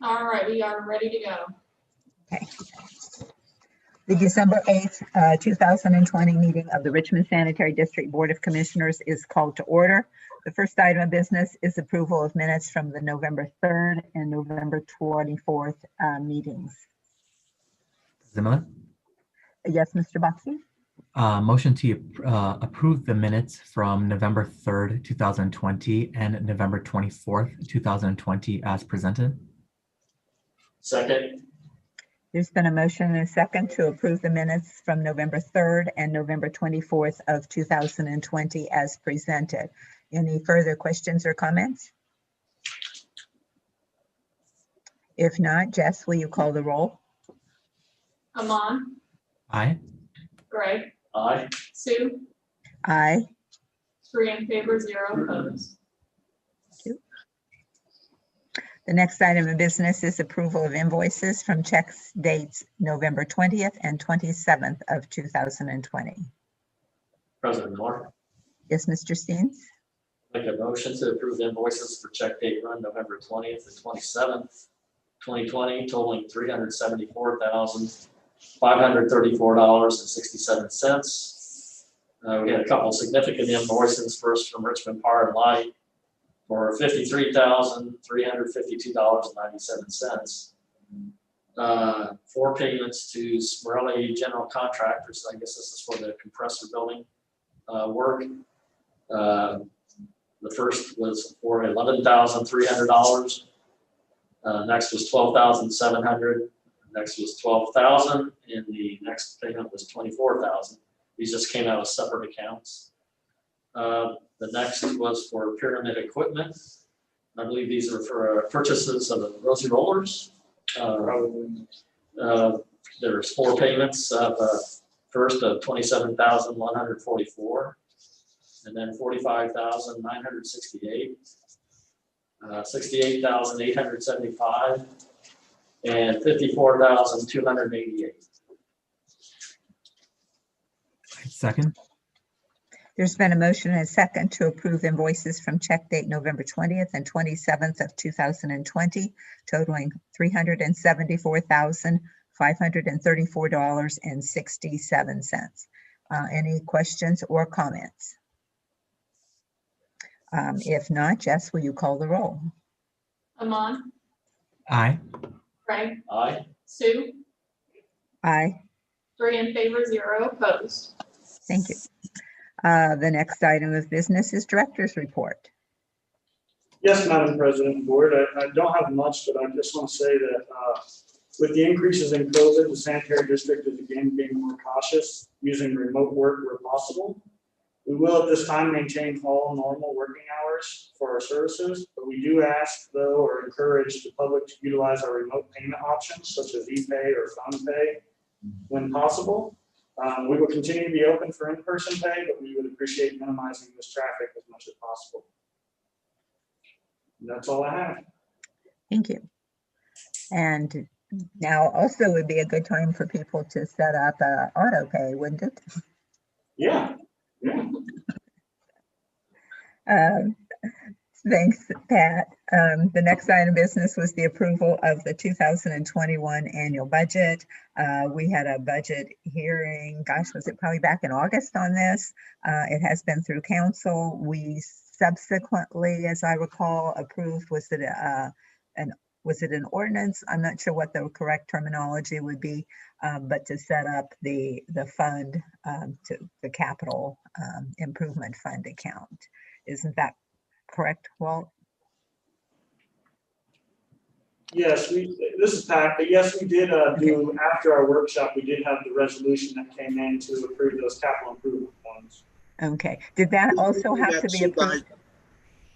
All right, we are ready to go. Okay. The December 8th, 2020 meeting of the Richmond Sanitary District Board of Commissioners is called to order. The first item of business is approval of minutes from the November 3rd and November 24th meetings. Zimmerman? Yes, Mr. Boxey? Motion to approve the minutes from November 3rd, 2020 and November 24th, 2020 as presented. Second. There's been a motion and a second to approve the minutes from November 3rd and November 24th of 2020 as presented. Any further questions or comments? If not, Jess, will you call the roll? Amon, Aye. Greg, Aye. Sue, Aye. 3 in favor, 0 opposed. The next item of business is approval of invoices from checks dates November 20th and 27th of 2020. President Moore, Yes, Mr. Steens? make a motion to approve invoices for check date run November 20th and 27th, 2020, totaling $374,534.67. We had a couple of significant invoices. First from Richmond Power and Light for $53,352.97. 4 payments to Smirley General Contractors. I guess this is for the compressor building work. The first was for $11,300. Next was $12,700. Next was $12,000, and the next payment was $24,000. These just came out of separate accounts. The next was for pyramid equipment. I believe these are for purchases of the Rosie rollers. There's 4 payments of first of $27,144, and then $45,968, $68,875, and $54,288. Second. There's been a motion and a second to approve invoices from check date November 20th and 27th of 2020, totaling $374,534.67. Any questions or comments? If not, Jess, will you call the roll? Amon, Aye. Greg, Aye. Sue, Aye. 3 in favor, 0 opposed. Thank you. The next item of business is director's report. Yes, Madam President and Board, I don't have much, but I just want to say that with the increases in COVID, the sanitary district is again being more cautious, using remote work where possible. We will at this time maintain all normal working hours for our services, but we do ask, though, or encourage the public to utilize our remote payment options such as ePay or phone pay when possible. We will continue to be open for in-person pay, but we would appreciate minimizing this traffic as much as possible. And that's all I have. Thank you. And now also would be a good time for people to set up auto pay, wouldn't it? Yeah. Thanks, Pat. The next item of business was the approval of the 2021 annual budget. We had a budget hearing, gosh, was it probably back in August on this? It has been through council. We subsequently, as I recall, approved, was it an ordinance? I'm not sure what the correct terminology would be, but to set up the fund to the capital improvement fund account. Isn't that correct, Walt? Yes, this is Pat, but yes, we did do, after our workshop, we did have the resolution that came in to approve those capital improvement funds. Okay, did that also have to be approved?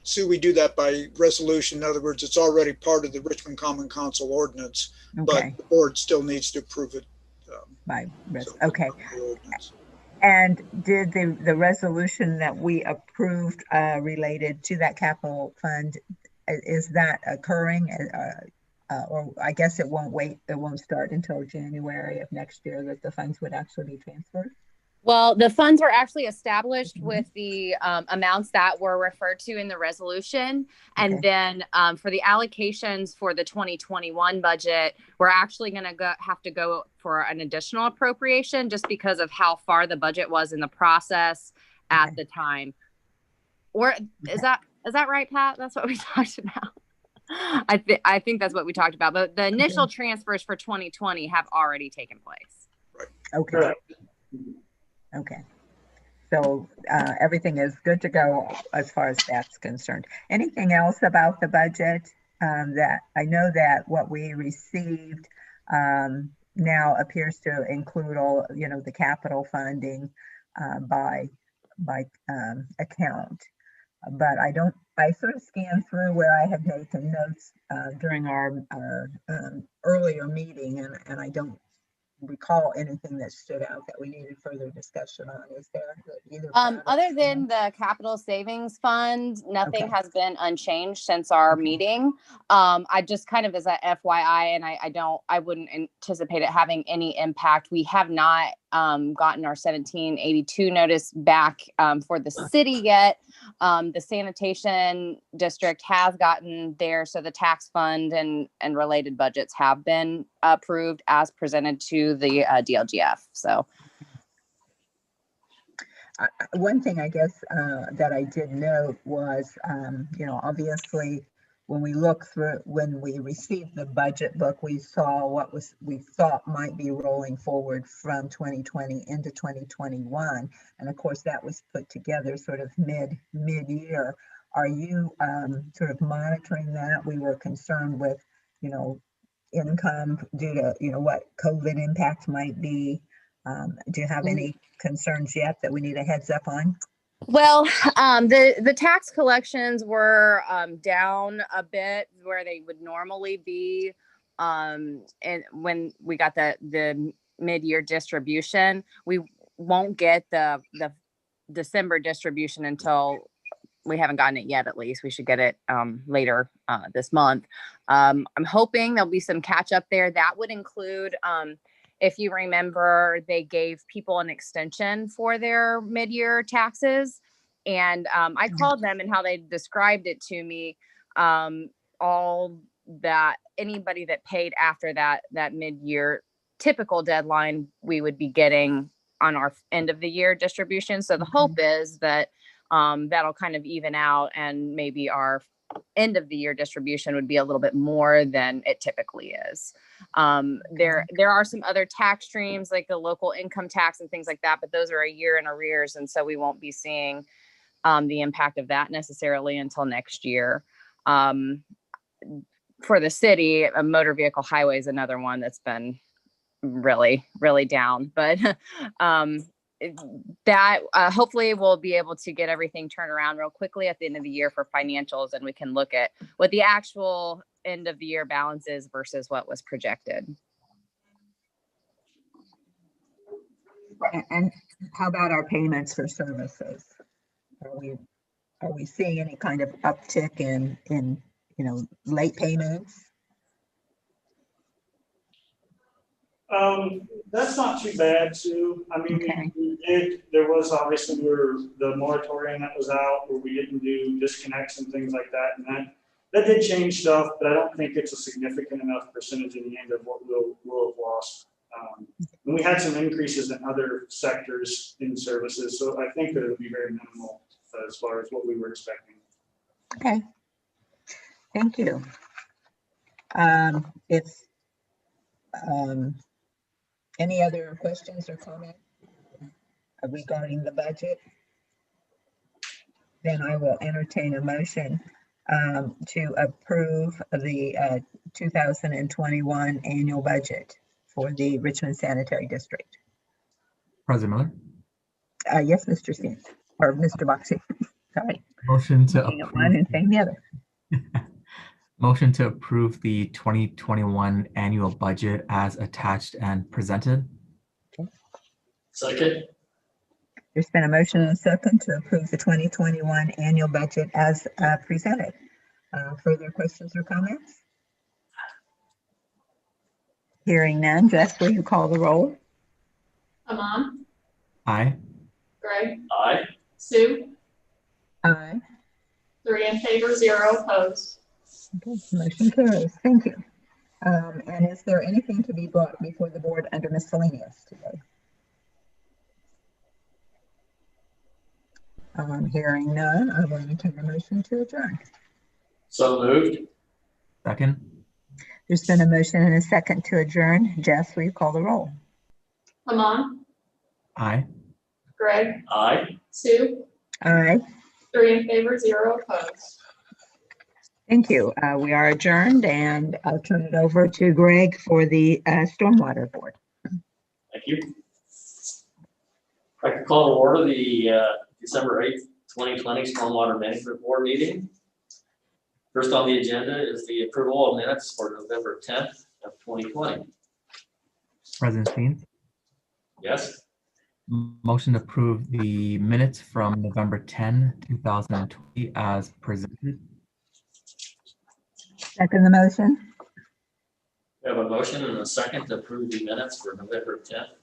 Sue, we do that by resolution. In other words, it's already part of the Richmond Common Council ordinance, but Okay, the board still needs to approve it Okay. And did the resolution that we approved related to that capital fund, is that occurring? Or I guess it won't start until January of next year that the funds would actually be transferred? Well, the funds were actually established with the amounts that were referred to in the resolution. And then for the allocations for the 2021 budget, we're actually going to have to go for an additional appropriation just because of how far the budget was in the process at the time. Or is that right, Pat? That's what we talked about. I think that's what we talked about. But the initial transfers for 2020 have already taken place. Okay. Okay. So everything is good to go as far as that's concerned. Anything else about the budget that I know that what we received now appears to include all, the capital funding by account. But I sort of scanned through where I have made some notes during our earlier meeting, and I don't recall anything that stood out that we needed further discussion on. Is there either? Other than the capital savings fund, nothing has been unchanged since our meeting. I just kind of as a FYI, and I wouldn't anticipate it having any impact. We have not gotten our 1782 notice back for the city yet. The sanitation district has gotten there, so the tax fund and related budgets have been approved as presented to the DLGF. So one thing I guess that I did note was, obviously when we received the budget book, we saw what we thought might be rolling forward from 2020 into 2021. And of course that was put together sort of mid-year. Are you sort of monitoring that? We were concerned with, income due to, what COVID impact might be. Do you have any concerns yet that we need a heads up on? Well, the tax collections were down a bit where they would normally be, and when we got the mid-year distribution. We won't get the December distribution until we haven't gotten it yet. At least we should get it later this month. I'm hoping there'll be some catch up there. That would include. If you remember, they gave people an extension for their mid-year taxes. And I called them, and how they described it to me, all that anybody that paid after that mid-year typical deadline, we would be getting on our end of the year distribution. So the hope is that that'll kind of even out, and maybe our end of the year distribution would be a little bit more than it typically is. There are some other tax streams like the local income tax and things like that, but those are a year in arrears. And so we won't be seeing the impact of that necessarily until next year. For the city, a motor vehicle highway is another one that's been really, really down, but that hopefully we'll be able to get everything turned around real quickly at the end of the year for financials, and we can look at what the actual end of the year balance is versus what was projected. And how about our payments for services? Are we seeing any kind of uptick in late payments? That's not too bad, Sue. I mean, there was obviously the moratorium that was out where we didn't do disconnects and things like that. And that did change stuff, but I don't think it's a significant enough percentage in the end of what we'll have lost. And we had some increases in other sectors in services. So I think that it'll be very minimal as far as what we were expecting. Okay. Thank you. Any other questions or comments regarding the budget? Then I will entertain a motion to approve the 2021 annual budget for the Richmond Sanitary District. President Miller? Yes, Mr. Steen, or Mr. Boxey. Sorry. Motion to Saying one and saying the other. Motion to approve the 2021 annual budget as attached and presented. Second. There's been a motion and a second to approve the 2021 annual budget as presented. Further questions or comments? Hearing none, Jess, will you call the roll? Amon, Aye. Greg, Aye. Sue, Aye. 3 in favor, 0 opposed. Okay, motion carries. Thank you. And is there anything to be brought before the board under miscellaneous today? Hearing none, I will entertain a motion to adjourn. So moved. Second. There's been a motion and a second to adjourn. Jess, will you call the roll? Amon, Aye. Greg, Aye. Sue, Aye. 3 in favor, 0 opposed. Thank you. We are adjourned, and I'll turn it over to Greg for the Stormwater Board. Thank you. I can call to order the December 8th, 2020 Stormwater Management Board meeting. First on the agenda is the approval of minutes for November 10th of 2020. President Steens, Yes, motion to approve the minutes from November 10, 2020 as presented. Second the motion. we have a motion and a second to approve the minutes for November 10th,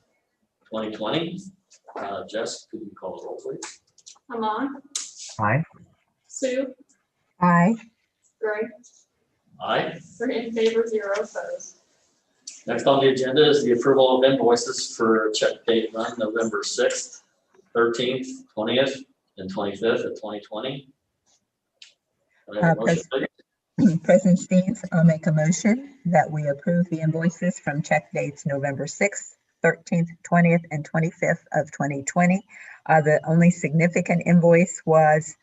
2020. Jess, could you call the roll, please? Amon, Aye. Sue, Aye. Greg, Aye. 3 in favor, 0 opposed. Next on the agenda is the approval of invoices for check date run November 6th, 13th, 20th, and 25th of 2020. Can I have a motion, please? President Steens, I'll make a motion that we approve the invoices from check dates November 6th, 13th, 20th, and 25th of 2020. The only significant invoice was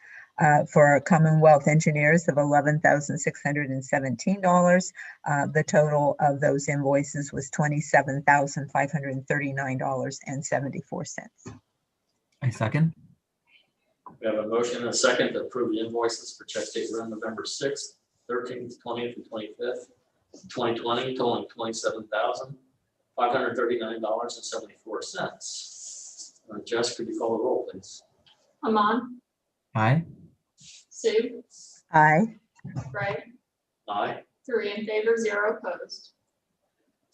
for Commonwealth Engineers of $11,617. The total of those invoices was $27,539.74. I second. We have a motion and a second to approve the invoices for check date run November 6th, 13th, 20th, and 25th, 2020, totaling $27,539.74. Jess, could you call the roll, please? Amon, Aye. Sue, Aye. Greg, Aye. 3 in favor, 0 opposed.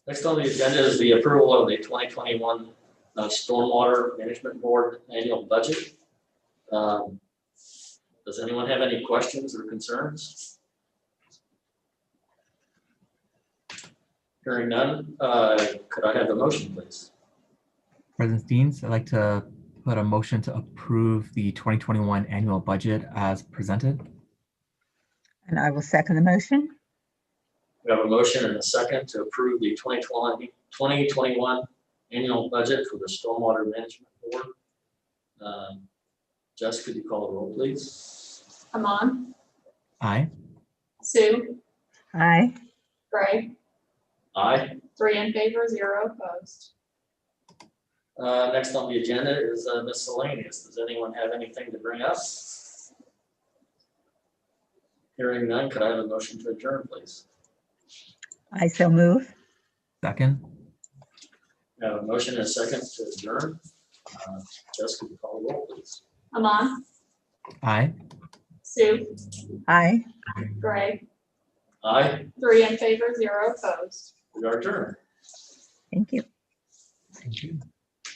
Next on the agenda is the approval of the 2021 Stormwater Management Board annual budget. Does anyone have any questions or concerns? Hearing none, could I have the motion, please? President Steens, I'd like to put a motion to approve the 2021 annual budget as presented. And I will second the motion. We have a motion and a second to approve the 2021 annual budget for the Stormwater Management Board. Jess, could you call the roll, please? Amon, Aye. Sue, Aye. Greg, Aye. 3 in favor, 0 opposed. Next on the agenda is miscellaneous. Does anyone have anything to bring up? Hearing none, could I have a motion to adjourn, please? I so move. Second. We have a motion and a second to adjourn. Jess, could you call the roll, please? Amon, Aye. Sue, Aye. Greg, Aye. 3 in favor, 0 opposed. We are adjourned. Thank you. Thank you.